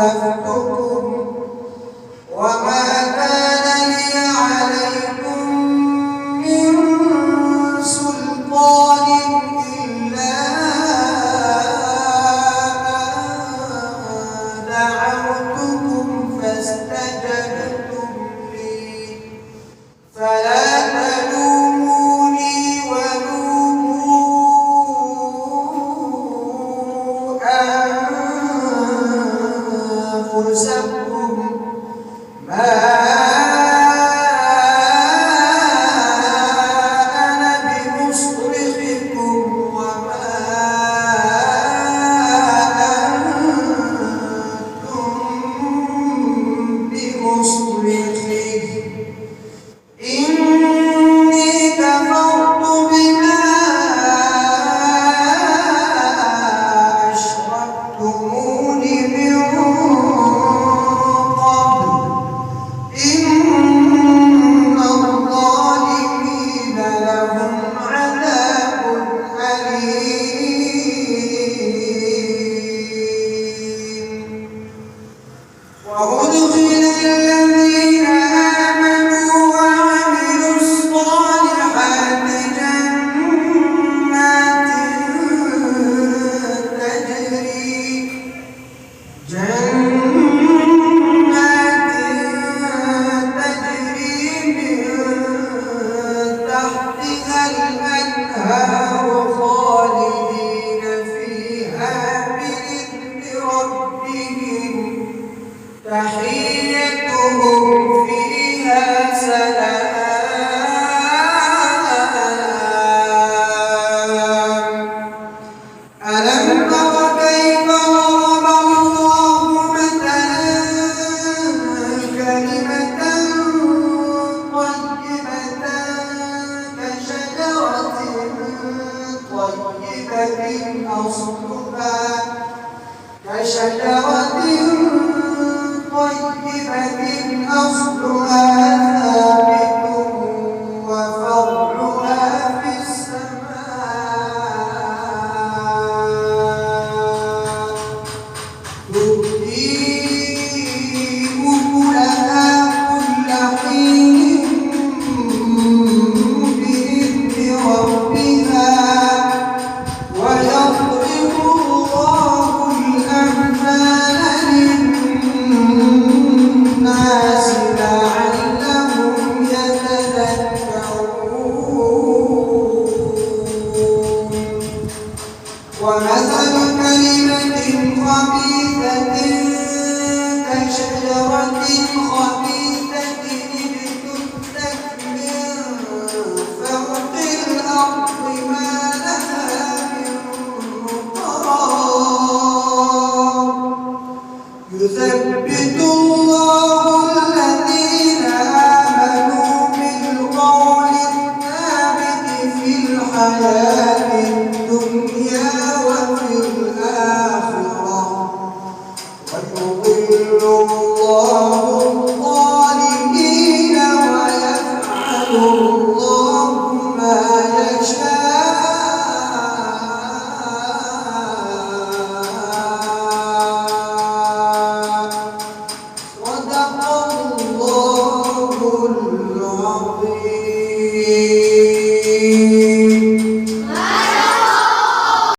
اختلفتم وما كان لي عليكم من سلطان إلا أن دعوتكم فاستجبتم لي فلا تلوموني ولوموا أنفسكم ما أنا بمصرخكم وما أنتم بمصرخي إني كفرت بما أشركتمون من قبل إن الظالمين لهم عذاب أليم وأدخل الذين آمنوا وعملوا الصالحات جنات تجري من تحتها الأنهار خالدين فيها بإذن ربهم تحيتهم فيها سلام ألم تر كيف ضرب الله مثلا كلمة طيبة كشجرة طيبة أصلها ثابت وفرعها في السماء تؤتي أكلها كل حين بإذن ربها ويضرب الله الأمثال للناس لعلهم يتذكرون ومثل كلمة خبيثة كشجرة خبيثة اجتثت من فوق الأرض ما لها من قرار يثبت الله الذين آمنوا بالقول الثابت في الحياة الدنيا وفي الآخرة ويضل الله الظالمين ويفعل الله ما يشاء